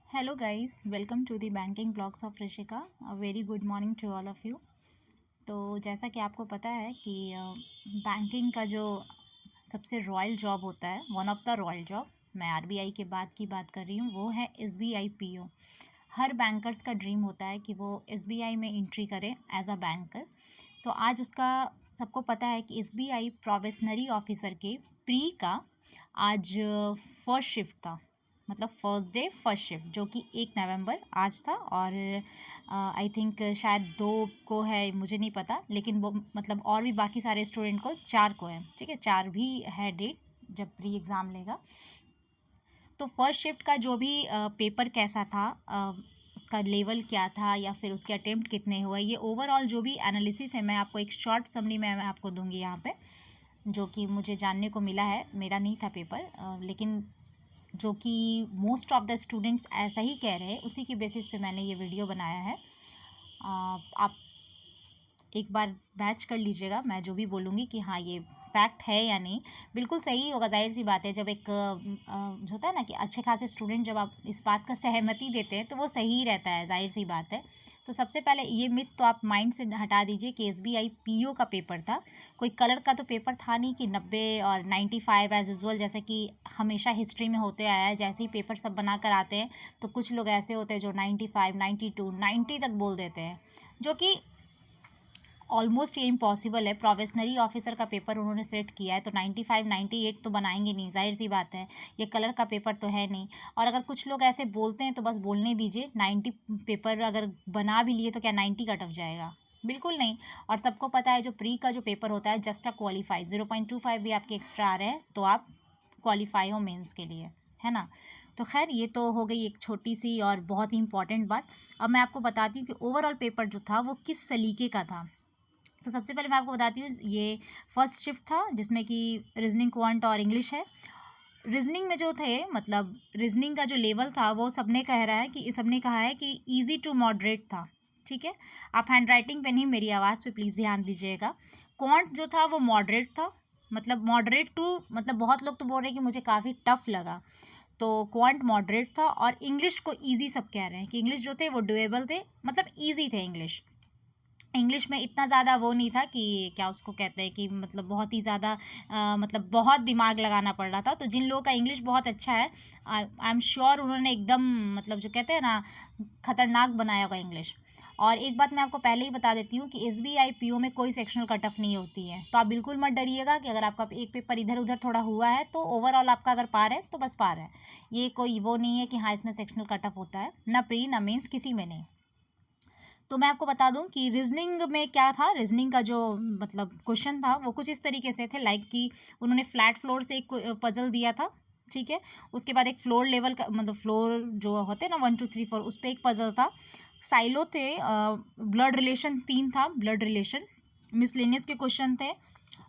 Hello guys, welcome to the banking blogs of Rishika. A very good morning to all of you. तो जैसा कि आपको पता है कि बैंकिंग का जो सबसे रॉयल जॉब होता है, one of the royal job, मैं आरबीआई के बाद की बात कर रही हूँ, वो है एसबीआई पीओ। हर बैंकर्स का ड्रीम होता है कि वो एसबीआई में एंट्री करे एज अ बैंकर। तो आज उसका सबको पता है कि एसबीआई प्रोबेशनरी ऑफिसर के प्री का आज फर्स्ट शिफ्ट था, मतलब फर्स्ट डे फर्स्ट शिफ्ट, जो कि 1 नवंबर आज था। और आई थिंक शायद 2 को है, मुझे नहीं पता, लेकिन वो मतलब और भी बाकी सारे स्टूडेंट को 4 को है, ठीक है, 4 भी है डेट जब प्री एग्ज़ाम लेगा। तो फर्स्ट शिफ्ट का जो भी पेपर कैसा था, उसका लेवल क्या था या फिर उसके अटेम्प्ट कितने हुए, ये ओवरऑल जो भी एनालिसिस है मैं आपको एक शॉर्ट समरी में मैं आपको दूंगी यहाँ पे, जो कि मुझे जानने को मिला है। मेरा नहीं था पेपर, लेकिन जो कि मोस्ट ऑफ द स्टूडेंट्स ऐसा ही कह रहे हैं, उसी की बेसिस पे मैंने ये वीडियो बनाया है। आप एक बार मैच कर लीजिएगा मैं जो भी बोलूँगी कि हाँ ये फैक्ट है या नहीं। बिल्कुल सही होगा, जाहिर सी बात है। जब एक जो होता है ना कि अच्छे खासे स्टूडेंट जब आप इस बात का सहमति देते हैं तो वो सही ही रहता है, जाहिर सी बात है। तो सबसे पहले ये मिथ तो आप माइंड से हटा दीजिए कि एसबीआई पीओ का पेपर था, कोई कलर का तो पेपर था नहीं कि 90 और 95 एज यूजुअल, जैसे कि हमेशा हिस्ट्री में होते आया है। जैसे ही पेपर सब बना कर आते हैं तो कुछ लोग ऐसे होते हैं जो 95, 92, 90 तक बोल देते हैं, जो कि ऑलमोस्ट ये इम्पॉसिबल है। प्रोबेशनरी ऑफिसर का पेपर उन्होंने सेट किया है तो 95 98 तो बनाएंगे नहीं, जाहिर सी बात है। ये कलर का पेपर तो है नहीं। और अगर कुछ लोग ऐसे बोलते हैं तो बस बोलने दीजिए, 90 पेपर अगर बना भी लिए तो क्या 90 कट ऑफ जाएगा? बिल्कुल नहीं। और सबको पता है जो प्री का जो पेपर होता है, जस्ट अ क्वालिफाई, 0.25 भी आपके एक्स्ट्रा आ रहे हैं तो आप क्वालिफाई हो मेंस के लिए, है ना। तो खैर ये तो हो गई एक छोटी सी और बहुत ही इंपॉर्टेंट बात। अब मैं आपको बताती हूँ कि ओवरऑल पेपर जो था वो किस सलीके का था। तो सबसे पहले मैं आपको बताती हूँ, ये फर्स्ट शिफ्ट था जिसमें कि रीजनिंग, क्वांट और इंग्लिश है। रीजनिंग में जो थे, मतलब रीजनिंग का जो लेवल था वो सबने कह रहा है कि सबने कहा है कि इजी टू मॉडरेट था, ठीक है। आप हैंड राइटिंग पे नहीं, मेरी आवाज़ पे प्लीज़ ध्यान दीजिएगा। क्वांट जो था वो मॉडरेट था, मतलब मॉडरेट टू, मतलब बहुत लोग तो बोल रहे हैं कि मुझे काफ़ी टफ लगा, तो क्वांट मॉडरेट था। और इंग्लिश को ईजी सब कह रहे हैं कि इंग्लिश जो थे वो डुएबल थे, मतलब ईजी थे इंग्लिश। इंग्लिश में इतना ज़्यादा वो नहीं था कि क्या उसको कहते हैं कि मतलब बहुत ही ज़्यादा मतलब बहुत दिमाग लगाना पड़ रहा था। तो जिन लोगों का इंग्लिश बहुत अच्छा है, आई एम श्योर उन्होंने एकदम मतलब जो कहते हैं ना, खतरनाक बनाया होगा इंग्लिश। और एक बात मैं आपको पहले ही बता देती हूँ कि एसबीआई पीओ में कोई सेक्शनल कट ऑफ नहीं होती है, तो आप बिल्कुल मत डरिएगा कि अगर आपका एक पेपर इधर उधर थोड़ा हुआ है तो ओवरऑल आपका अगर पार है तो बस पार है। ये कोई वो नहीं है कि हाँ इसमें सेक्शनल कट ऑफ होता है, ना प्री ना मेंस, किसी में नहीं। तो मैं आपको बता दूं कि रीजनिंग में क्या था। रीजनिंग का जो मतलब क्वेश्चन था वो कुछ इस तरीके से थे, लाइक कि उन्होंने फ्लैट फ्लोर से एक पजल दिया था, ठीक है। उसके बाद एक फ्लोर लेवल का, मतलब फ्लोर जो होते हैं ना 1 2 3 4, उस पर एक पजल था। साइलो थे, ब्लड रिलेशन 3 था, ब्लड रिलेशन, मिसलेनियस के क्वेश्चन थे,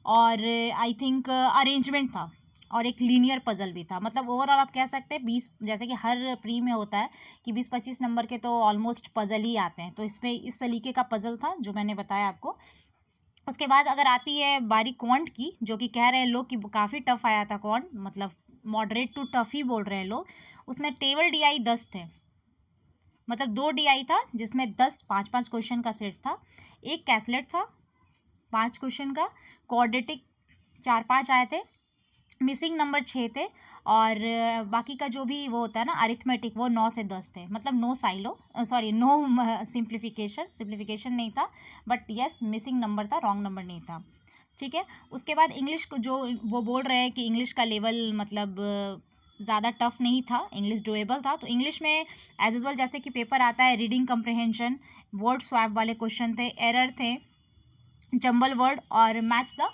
और आई थिंक अरेंजमेंट था, और एक लीनियर पजल भी था। मतलब ओवरऑल आप कह सकते हैं 20, जैसे कि हर प्री में होता है कि 20-25 नंबर के तो ऑलमोस्ट पजल ही आते हैं, तो इसमें इस तरीके का पजल था जो मैंने बताया आपको। उसके बाद अगर आती है बारी क्वांट की, जो कि कह रहे हैं लोग कि काफ़ी टफ आया था क्वांट, मतलब मॉडरेट टू टफ ही बोल रहे हैं लोग। उसमें टेबल डीआई 10 थे, मतलब 2 डीआई था जिसमें 10 5-5 क्वेश्चन का सेट था, एक कैसलेट था 5 क्वेश्चन का, क्वाड्रेटिक 4-5 आए थे, मिसिंग नंबर 6 थे, और बाकी का जो भी वो होता है ना अरिथमेटिक, वो 9 से 10 थे। मतलब no silo, sorry no simplification नहीं था, बट यस मिसिंग नंबर था, रॉन्ग नंबर नहीं था, ठीक है। उसके बाद इंग्लिश को जो वो बोल रहे हैं कि इंग्लिश का लेवल मतलब ज़्यादा टफ नहीं था, इंग्लिश डुएबल था। तो इंग्लिश में एज यूजल जैसे कि पेपर आता है, रीडिंग कंप्रहेंशन, वर्ड स्वैप वाले क्वेश्चन थे, एरर थे, जंबल वर्ड, और मैच द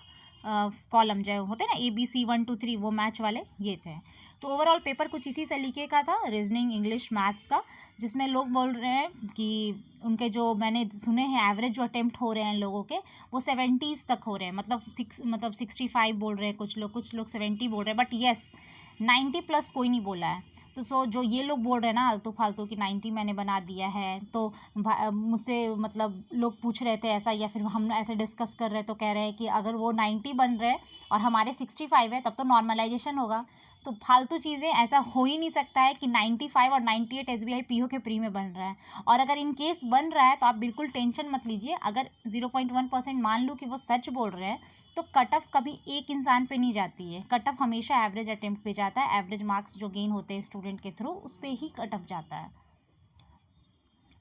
कॉलम जो होते हैं ना ABC 1 2 3, वो मैच वाले ये थे। तो ओवरऑल पेपर कुछ इसी सलीके का था, रीजनिंग इंग्लिश मैथ्स का, जिसमें लोग बोल रहे हैं कि उनके जो मैंने सुने हैं एवरेज जो अटेम्प्ट हो रहे हैं लोगों के, वो 70s तक हो रहे हैं, मतलब 65 बोल रहे हैं कुछ लोग 70 बोल रहे हैं, बट येस 90 प्लस कोई नहीं बोला है। तो जो ये लोग बोल रहे हैं ना आलतू फालतू कि 90 मैंने बना दिया है, तो मुझसे मतलब लोग पूछ रहे थे ऐसा, या फिर हम ऐसे डिस्कस कर रहे तो कह रहे हैं कि अगर वो 90 बन रहे हैं और हमारे 65 है तब तो नॉर्मलाइजेशन होगा। तो फालतू चीज़ें, ऐसा हो ही नहीं सकता है कि 95 और 98 SBI PO के प्री में बन रहा है। और अगर इन केस बन रहा है तो आप बिल्कुल टेंशन मत लीजिए। अगर 0.1% मान लूँ कि वो सच बोल रहे हैं, तो कट ऑफ कभी एक इंसान पे नहीं जाती है। कट ऑफ हमेशा एवरेज अटेम्प्ट पे जाता है। एवरेज मार्क्स जो गेन होते हैं स्टूडेंट के थ्रू, उस पर ही कट ऑफ जाता है।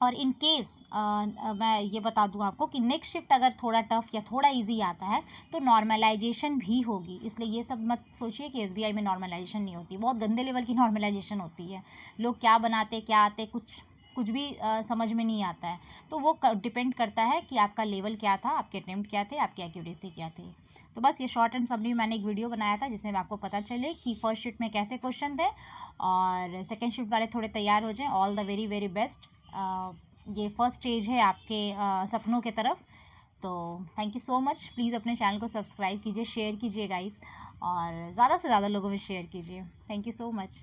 और इन केस मैं ये बता दूं आपको कि नेक्स्ट शिफ्ट अगर थोड़ा टफ या थोड़ा इजी आता है तो नॉर्मलाइजेशन भी होगी। इसलिए ये सब मत सोचिए कि SBI में नॉर्मलाइजेशन नहीं होती। बहुत गंदे लेवल की नॉर्मलाइजेशन होती है। लोग क्या बनाते क्या आते कुछ भी समझ में नहीं आता है। तो वो डिपेंड करता है कि आपका लेवल क्या था, आपके अटेम्प्ट क्या थे, आपकी एक्यूरेसी क्या थी। तो बस ये शॉर्ट एंड समरी मैंने एक वीडियो बनाया था जिसमें आपको पता चले कि फर्स्ट शिफ्ट में कैसे क्वेश्चन थे और सेकेंड शिफ्ट वाले थोड़े तैयार हो जाएं। All the very very best. ये फर्स्ट स्टेज है आपके सपनों के तरफ। तो thank you so much. Please अपने चैनल को सब्सक्राइब कीजिए, शेयर कीजिए गाइस, और ज़्यादा से ज़्यादा लोगों में शेयर कीजिए। Thank you so much.